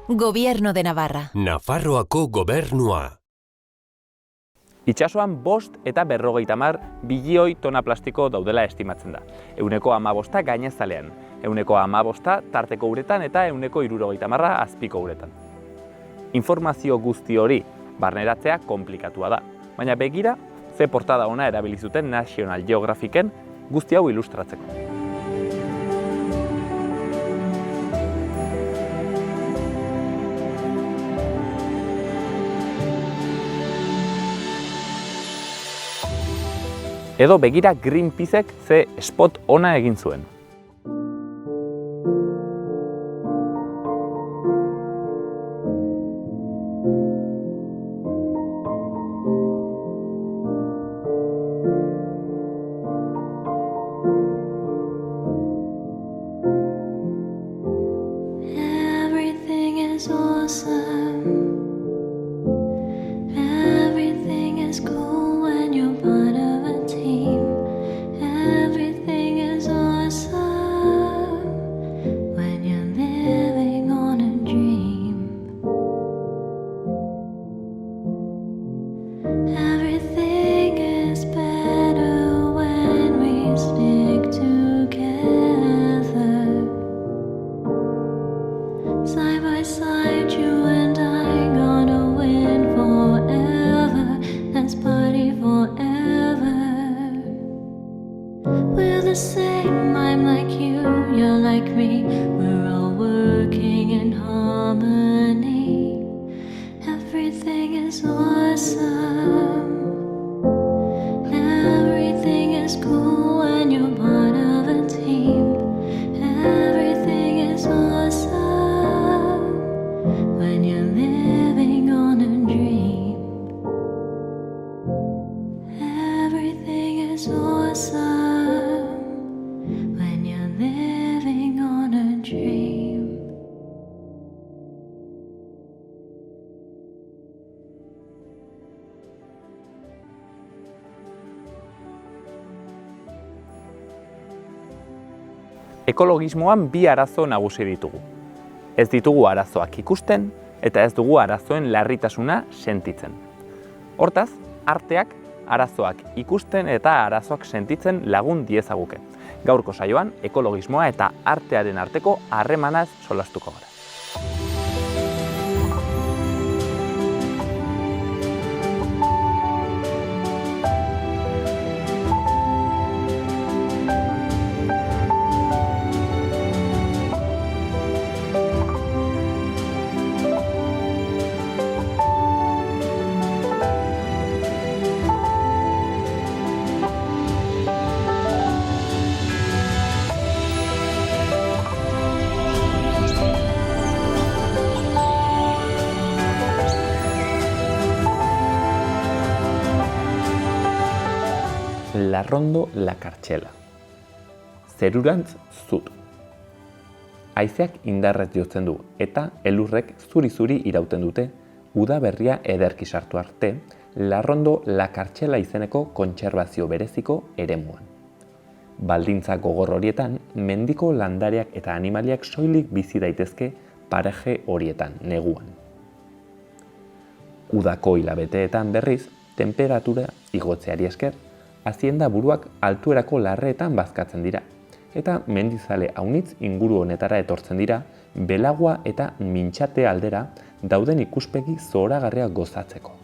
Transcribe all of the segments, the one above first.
Gobierno de Navarra. Nafarroako gobernua. Itsasoan 5 eta 50 bilioi tona plastiko daudela estimatzen da. 15% gainazalean, 15% tarteko uretan eta 70% azpiko uretan. Informazio guzti hori barneratzea konplikatua da, baina begira ze portada ona erabili zuten National Geographic-en guzti hau ilustratzeko. Edo begira Greenpeacek ze spot ona egin zuen. Everything is awesome. Everything is cool when you're part of a team. Everything is awesome when you're living on a dream. Everything is better when we stick together. Side by side, you and I gonna win forever. Let's party forever. We're the same, I'm like you, you're like me. We're all working in harmony. Everything is awesome. Everything is cool when you're part of a team. Everything is awesome when you're living on a dream. Everything is awesome when you're living on a dream. Ekologismoan bi arazo nagusi ditugu. Ez ditugu arazoak ikusten eta ez dugu arazoen larritasuna sentitzen. Hortaz, arteak arazoak ikusten eta arazoak sentitzen lagun diezaguke. Gaurko saioan, ekologismoa eta artearen arteko harremanaz solastuko gara. Larrondo la kartxela. Zerurantz zut. Haizeak indarrez jotzen du eta elurrek zuri-zuri irauten dute udaberria ederki sartu arte Larrondo la kartxela izeneko kontserbazio bereziko eremuan. Baldintza gogor horietan, mendiko landareak eta animaliak soilik bizi daitezke paraje horietan, neguan. Udako hilabeteetan berriz, temperatura igotzeari esker, hazienda buruak altuerako larreetan bazkatzen dira, eta mendizale haunitz inguru honetara etortzen dira, belagua eta mintxate aldera dauden ikuspegi zoragarria gozatzeko.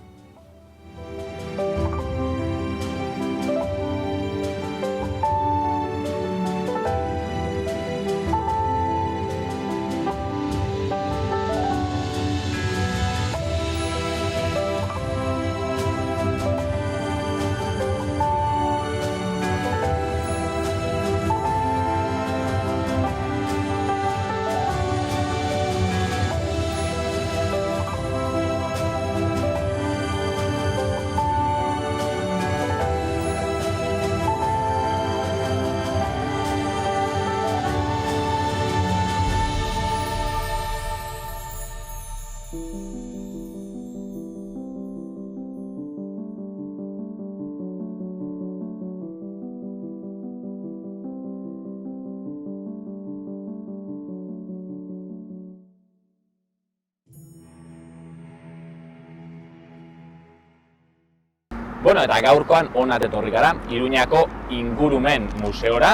Bueno, eta gaurkoan onat etorri gara, Iruñako Ingurumen Museora,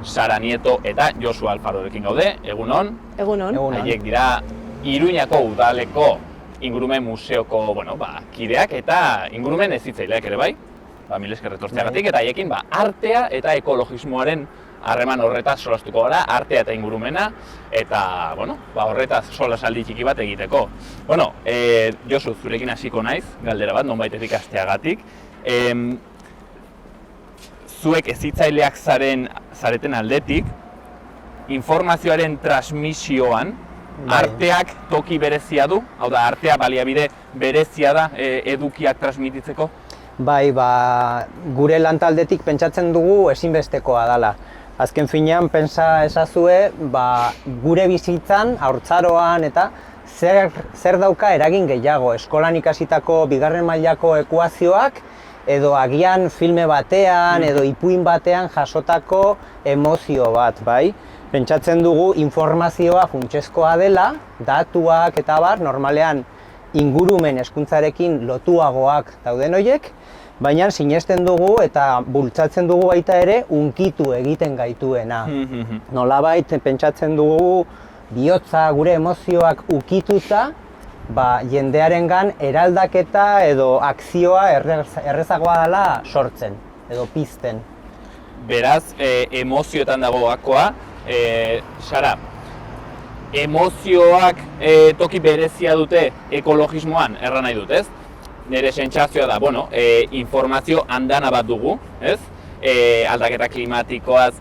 Sara Nieto eta Josu Alfarorekin gaude, egunon. Egunon. Haiek dira Iruñako udaleko Ingurumen Museoko, kideak eta ingurumen hezitzaileak ere bai. Mil esker etortzeagatik, eta haiekin artea eta ekologismoaren harreman horretaz solastuko gara, artea eta ingurumena, eta, horretaz solasaldi txiki bat egiteko. Josu, zurekin hasiko naiz, galdera bat, nonbaitetik hasteagatik. Zuek hezitzaileak zareten aldetik, informazioaren transmisioan, arteak toki berezia du, hau da, artea baliabide berezia da edukiak transmititzeko? Bai, gure lantaldetik pentsatzen dugu ezinbestekoa dela. Azken finean, pentsa ezazue, gure bizitzan, haurtzaroan eta zer dauka eragin gehiago. Eskolan ikasitako bigarren mailako ekuazioak, edo agian filme batean, edo ipuin batean jasotako emozio bat, bai? Pentsatzen dugu informazioa funtsezkoa dela, datuak eta normalean ingurumen hezkuntzarekin lotuagoak dauden horiek, baina sinesten dugu eta bultzatzen dugu baita ere hunkitu egiten gaituena. Nolabait pentsatzen dugu bihotza, gure emozioak ukituta, jendearengan eraldaketa edo akzioa errezagoa dela sortzen edo pizten. Beraz, emozioetan dago gakoa, Sara, emozioak toki berezia dute ekologismoan, erran nahi dut, ez? Nire sentsazioa da, informazio andana bat dugu, ez? Aldaketa klimatikoaz,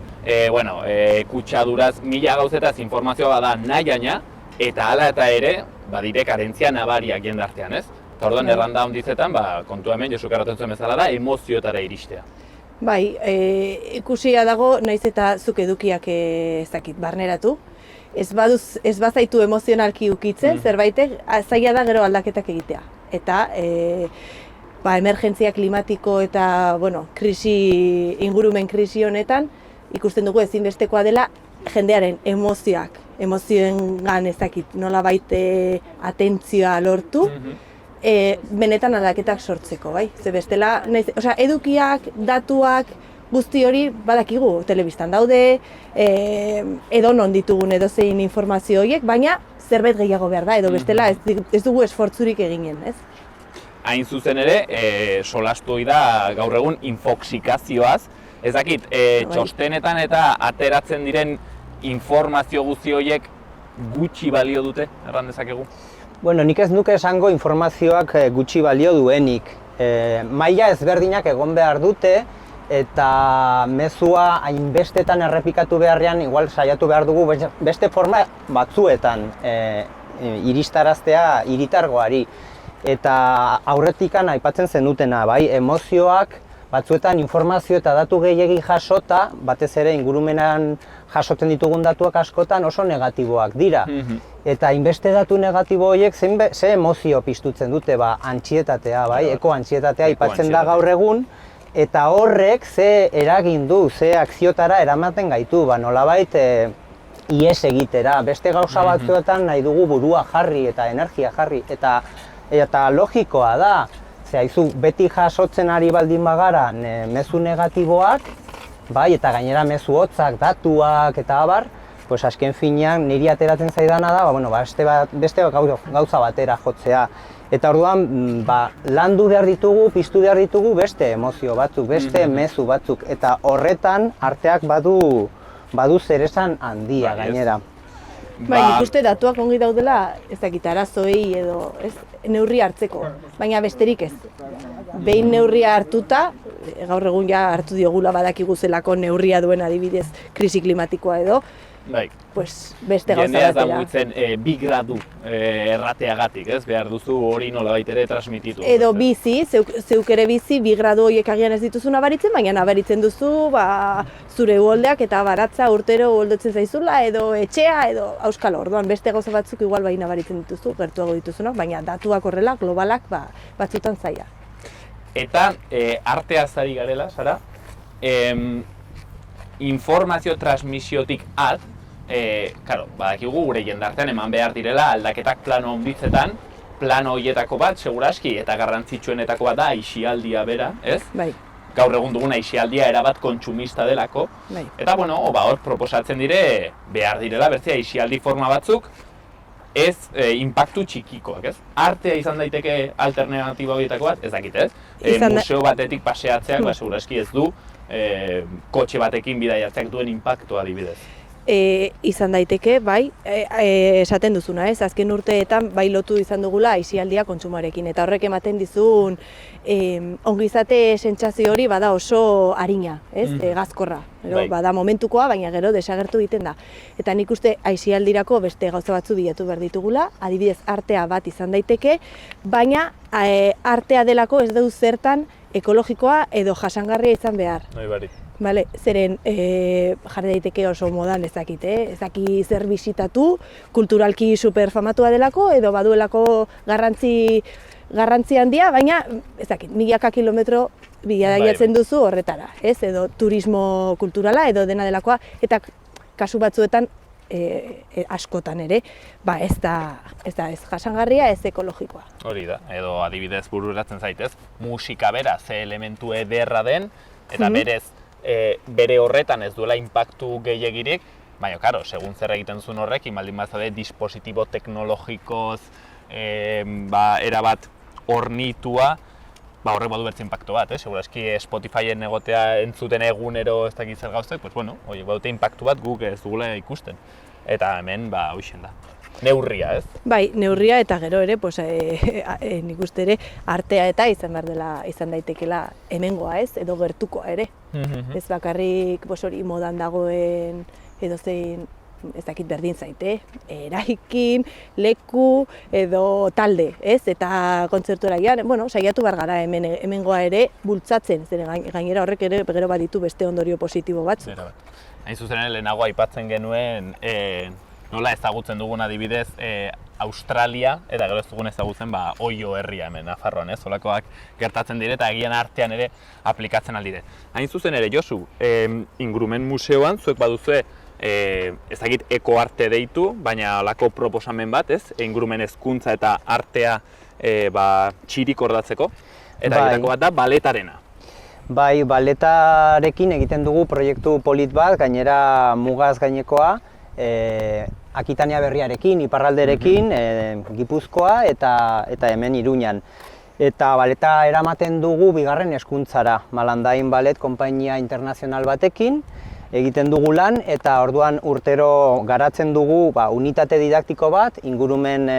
kutsaduraz, mila gauzetaz informazioa da nahi, eta hala eta ere, badire karentzia nabariak jendartean, ez? Eta orduan erranda hondizetan, kontua hemen, Josu karraten zuen bezala da, emozioetara iristea. Bai, ikusia dago, naiz eta zuk edukiak barneratu. Ez bazaitu emozionalki ukitzen, zerbaitek, zaila da gero aldaketak egitea. Eta emergentzia klimatiko eta ingurumen krisi honetan ikusten dugu ezinbestekoa dela jendearen emozioengan nolabait atentzioa lortu, benetan aldaketak sortzeko, bai? Ze bestela, edukiak, datuak, guzti hori badakigu telebistan daude, edonon ditugun edozein informazio horiek, baina zerbait gehiago behar da, edo bestela ez dugu esfortzurik eginen, ez? Hain zuzen ere, solastu da gaur egun infoxikazioaz. Ez dakit, txostenetan eta ateratzen diren informazio guzti horiek gutxi balio dute, erran dezakegu? Nik ez nuke esango informazioak gutxi balio duenik. Maila ezberdinak egon behar dute, eta mezua hainbestetan errepikatu beharrean, igual saiatu behar dugu beste forma batzuetan iristaraztea hiritargoari. Eta aurretikan aipatzen zenutena, bai, emozioak batzuetan informazio eta datu gehiegi jasota, batez ere ingurumenan jasotzen ditugun datuak askotan oso negatiboak dira. Eta hainbeste datu negatibo horiek ze emozio piztutzen dute, antsietatea, bai, eko-antsietatea aipatzen da gaur egun, eta horrek ze eragin du, ze akziotara eramaten gaitu, nolabait ihes egitera. Beste gauza batzuetan nahi dugu burua jarri eta energia jarri, eta logikoa da. Haizu, beti jasotzen ari baldin bagara mezu negatiboak, bai, eta gainera mezu hotzak, datuak eta abar, azken finean niri ateratzen zaidana da, beste gauza batera jotzea. Eta orduan, landu behar ditugu, piztu behar ditugu beste emozio batzuk, beste mezu batzuk, eta horretan arteak badu zeresan handia gainera. Nik uste datuak ongi daudela, ez dakit arazoei edo neurri hartzeko, baina besterik ez. Behin neurria hartuta, gaur egun hartu diogula badakigu zelako neurria duen adibidez krisi klimatikoa edo, beste gauza batera. Jendea ez da mugitzen 2 gradu errateagatik, ez? Behar duzu hori nolabait ere transmititu. Edo bizi, zeuk ere bizi, 2 gradu horiek agian ez dituzu nabaritzen, baina nabaritzen duzu zure uholdeak eta baratza urtero uholdotzen zaizula, edo etxea, edo auskalo. Orduan beste gauza batzuk igual bai nabaritzen dituzu, gertuago dituzunak, baina datuak horrela, globalak batzutan zaila. Eta arteaz ari garela, Sara, informazio transmisiotik badakigu gure jendartean eman behar direla aldaketak plano handitzetan, plano horietako bat, seguraski, eta garrantzitsuenetako bat da aisialdia bera, ez? Bai. Gaur egun duguna aisialdia erabat kontsumista delako. Bai. Eta, bueno, hor proposatzen dire, behar direla, bertzea aisialdi forma batzuk, ez inpaktu txikikoak, ez? Artea izan daiteke alternatiba horietako bat, ez dakit, ez? Museo batetik paseatzeak, seguraski ez du, kotxe batekin bidaiatzeak duen inpaktua adibidez. Izan daiteke, bai, esaten duzuna, ez? Azken urteetan bai lotu izan dugula aisialdia kontsumoarekin, eta horrek ematen dizun ongizate sentsazio hori bada oso arina, ez? Gazkorra. Gero, bada momentukoa, baina gero desagertu egiten da. Eta nik uste aisialdirako beste gauza batzu bilatu behar ditugula, adibidez artea bat izan daiteke, baina artea delako ez du zertan ekologikoa edo jasangarria izan behar. Vale, zeren jarri daiteke oso modan ez dakit, ez daki zer bisitatu, kulturalki superfamatua delako edo baduelako garrantzi handia, baina ez dakit, milaka kilometro bidaiatzen duzu horretara, ez? Edo turismo kulturala edo dena delakoa, eta kasu batzuetan askotan ere, ez da ez jasangarria, ez ekologikoa. Hori da, edo adibidez bururatzen zaitez, musika bera ze elementu ederra den, eta berez bere horretan ez duela inpaktu gehiegirik, baina, karo, segun zer egiten zuen horrek, baldin bazaude dispositibo teknologikoz erabat hornitua, horrek badu bertze inpaktu bat, segurazki Spotifyen egotea entzuten egunero ez dakit zer gauztek, horiek badute inpaktu bat guk ez dugula ikusten. Eta hemen, hoixen da. Neurria, ez? Bai, neurria eta gero ere, nik uste ere, artea eta izan daitekela hemengoa, ez? Edo gertukoa ere. Ez bakarrik hori modan dagoen edo zein, ez dakit berdin zaite, eraikin, leku edo talde, ez? Eta kontzertuera gian, saiatu behar gara hemengoa ere bultzatzen, zeren gainera horrek ere gero baditu beste ondorio positibo batzuk. Hain zuzen ere, lehenago aipatzen genuen, nola ezagutzen dugun adibidez Australia, eta gero ez dugun ezagutzen Oio herria hemen, Nafarroan, holakoak gertatzen dire eta egian artean ere aplikatzen aldire. Hain zuzen ere, Josu, Ingurumen Museoan, zuek baduzue, ez dakit ekoarte deitu, baina halako proposamen bat, ez? Ingurumen hezkuntza eta artea txirik ordatzeko, eta egitako bat da baletarena. Bai, baletarekin egiten dugu proiektu polit bat, gainera mugaz gainekoa, Akitania berriarekin, iparralderekin, Gipuzkoa eta hemen Iruñan. Eta baleta eramaten dugu bigarren hezkuntzara, Malandain Ballet konpainia internazional batekin egiten dugu lan, eta orduan urtero garatzen dugu unitate didaktiko bat, ingurumen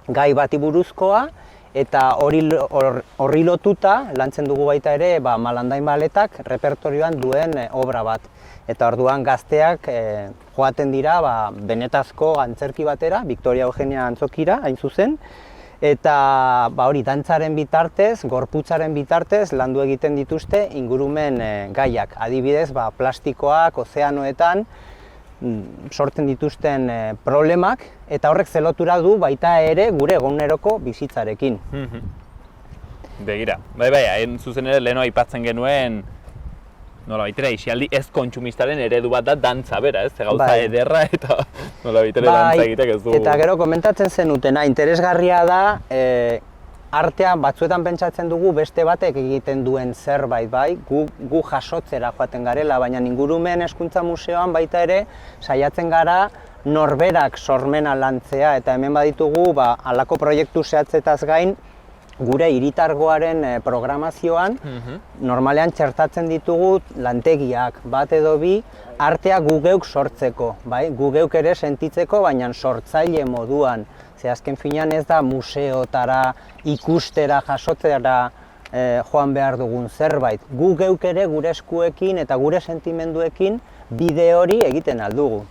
gai bati buruzkoa, eta horri lotuta lantzen dugu baita ere Malandain Balletak repertorioan duen obra bat. Eta orduan gazteak joaten dira benetazko antzerki batera, Victoria Eugenia antzokira, hain zuzen, eta hori dantzaren bitartez, gorputzaren bitartez landu egiten dituzte ingurumen gaiak. Adibidez, plastikoak, ozeanoetan sortzen dituzten problemak, eta horrek zelotura du baita ere gure eguneroko bizitzarekin. Begira, hain zuzen ere leheno aipatzen genuen nola baitera, aisialdi ez kontsumistaren eredu bat da dantza bera, ez? Gauza ederra eta nola baitera dantza egitek ez dugu. Eta gero komentatzen zenutena, interesgarria da, artean batzuetan pentsatzen dugu beste batek egiten duen zerbait, gu jasotzera joaten garela, baina Ingurumen Hezkuntza Museoan baita ere saiatzen gara norberak sormena lantzea, eta hemen baditugu halako proiektu zehatzetaz gain, gure hiritargoaren programazioan, normalean txertatzen ditugu lantegiak bat edo bi, artea gu geuk sortzeko, gu geuk ere sentitzeko, baina sortzaile moduan. Ze azken finean ez da museotara, ikustera, jasotzera joan behar dugun zerbait. Gu geuk ere gure eskuekin eta gure sentimenduekin bide hori egiten aldugu.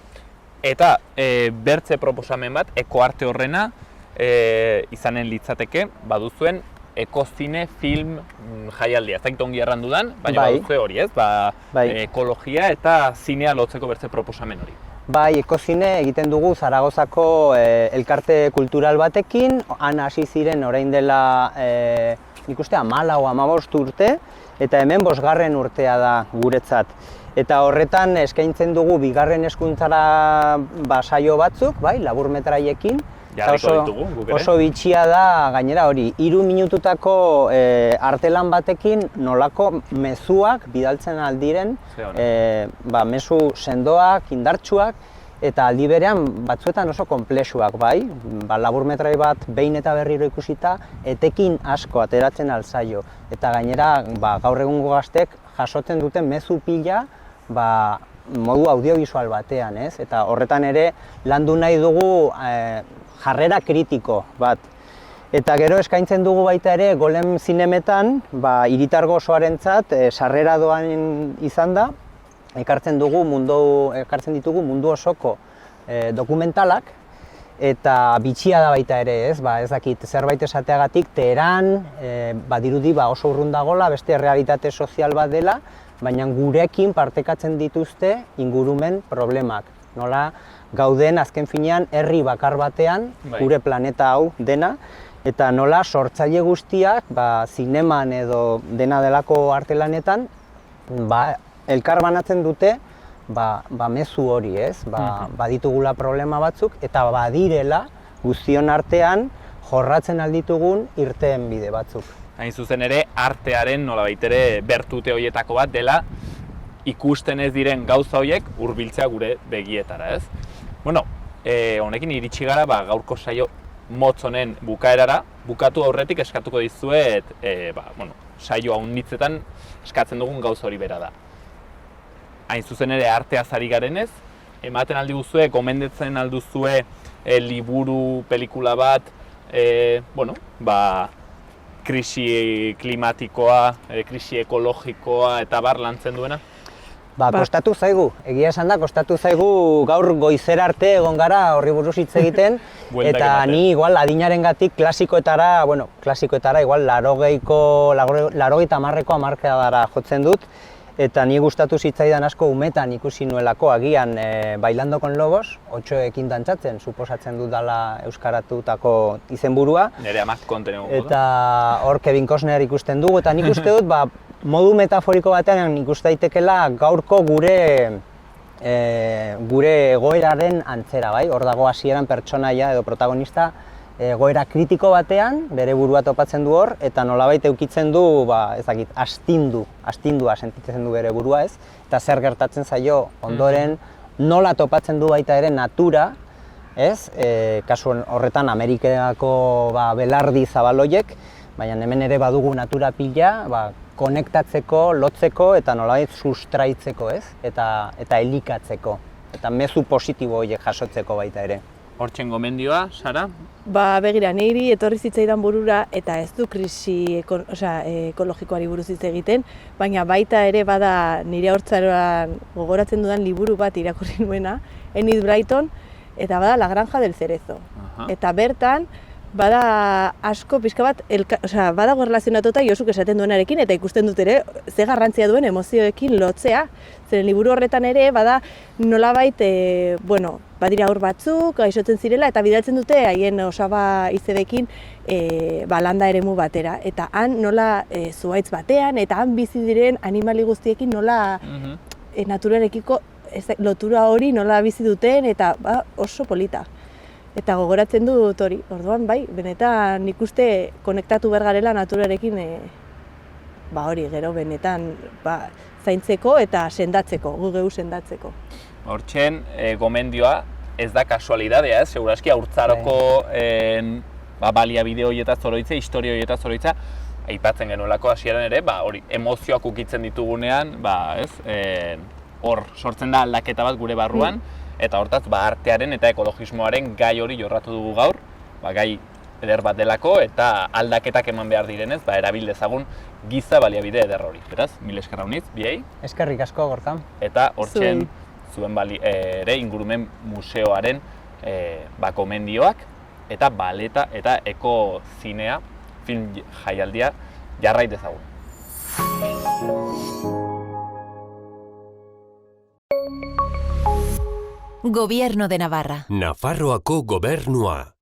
Eta bertze proposamen bat, ekoarte horrena, izanen litzateke, baduzuen ekozine film jaialdia. Ez dakit ongi errandudan, baina baduzue hori, ez? Ekologia eta zinea lotzeko bertze proposamen hori. Bai, ekozine egiten dugu Zaragozako elkarte kultural batekin, han hasi ziren orain dela nik uste 14 o 15 urte, eta hemen 5. urtea da guretzat. Eta horretan eskaintzen dugu bigarren hezkuntzara saio batzuk, laburmetraiekin, Jarriko ditugu, guk ere. Oso bitxia da, gainera hori, 3 minututako artelan batekin nolako mezuak bidaltzen aldiren, mezu sendoak, indartsuak, eta aldi berean batzuetan oso konplexuak, bai? Laburmetrai bat behin eta berriro ikusita, etekin asko ateratzen alzaio. Eta gainera, gaur egungo gaztek jasotzen duten mezu pila, modu audiovisual batean, ez? Eta horretan ere landu nahi dugu jarrera kritiko bat. Eta gero eskaintzen dugu baita ere Golem Zinemetan, hiritargo osoarentzat sarrera doan izan da, ekartzen ditugu mundu osoko dokumentalak, eta bitxia da baita ere, ez? Ez dakit zerbait esateagatik, Teheran badirudi oso urrun dagoela, beste realitate sozial bat dela, baina gurekin partekatzen dituzte ingurumen problemak. Nola gauden azken finean herri bakar batean, gure planeta hau dena, eta nola sortzaile guztiak, zineman edo dena delako artelanetan, elkar banatzen dute mezu hori, ez? Baditugula problema batzuk, eta badirela guztion artean jorratzen alditugun irteen bide batzuk. Hain zuzen ere, artearen nolabait ere bertute horietako bat dela ikusten ez diren gauza horiek hurbiltzea gure begietara, ez? Bueno, honekin iritsi gara gaurko saio motz honen bukaerara, bukatu aurretik eskatuko dizuet, saio haunitzetan eskatzen dugun gauza hori bera da. Hain zuzen ere arteaz ari garenez, ematen aldi guzue, gomendatzen alduzue liburu, pelikula bat, krisi klimatikoa, krisi ekologikoa eta bar lantzen duena? Kostatu zaigu, egia esan da, kostatu zaigu gaur goizera arte egon gara horri buruz hitz egiten, eta ni igual adinarengatik klasikoetara igual 80 hamarkadara jotzen dut, eta ni gustatu zitzaidan asko umetan ikusi nuelako agian Bailando con Lobos, 8ekin dantzatzen, suposatzen dut dela euskaratutako izenburua. Nere amak kontenegu. Eta hor Kevin Costner ikusten dugu, eta nik uste dut, modu metaforiko batean ikus daitekela gaurko gure egoeraren antzera, bai? Hor dago hasieran pertsonaia edo protagonista egoera kritiko batean, bere burua topatzen du hor, eta nolabait eukitzen du, astindua sentitzen du bere burua, ez? Eta zer gertatzen zaio ondoren nola topatzen du baita ere natura, ez? Kasu horretan Amerikako belardi zabaloiek, baina hemen ere badugu natura pila, konektatzeko, lotzeko eta nolabait sustraitzeko, ez? Eta elikatzeko, eta mezu positibo horiek jasotzeko baita ere. Hortzen gomendioa, Sara? Begira, niri etorri zitzaidan burura eta ez du krisi ekologikoari buruz hitz egiten, baina baita ere bada nire haurtzaroan gogoratzen dudan liburu bat irakurri nuena, Enid Blyton, eta bada La Granja del Cerezo. Eta bertan, bada asko pixka bat, badago erlazionatuta Josuk esaten duenarekin, eta ikusten dut ere ze garrantzia duen emozioekin lotzea. Zeren liburu horretan ere, bada nolabait, badira haur batzuk, gaixotzen zirela, eta bidaltzen dute haien osaba izebekin landa eremu batera. Eta han nola zuhaitz batean, eta han bizi diren animali guztiekin nola naturarekiko lotura hori nola bizi duten, eta oso polita. Eta gogoratzen dut hori, orduan benetan ikuste konektatu behar garela naturarekin hori gero benetan zaintzeko eta sendatzeko, gugeu sendatzeko. Hortzen gomendioa ez da kasualidadea, ez? Seguraski haurtzaroko baliabide horietaz oroitza, historia horietaz oroitza, aipatzen genuelako hasieran ere, hori emozioak ukitzen ditugunean, hor sortzen da aldaketa bat gure barruan, eta hortaz artearen eta ekologismoaren gai hori jorratu dugu gaur, gai eder bat delako eta aldaketak eman behar direnez, erabil dezagun giza baliabide eder hori. Beraz, mil esker haunitz, biei? Eskerrik asko, Gorka. Eta hortzen zuen ere ingurumen museoaren gomendioak eta baleta eta ekozinea film jaialdia jarrai dezagun. Gobierno de Navarra. Nafarroako gobernua.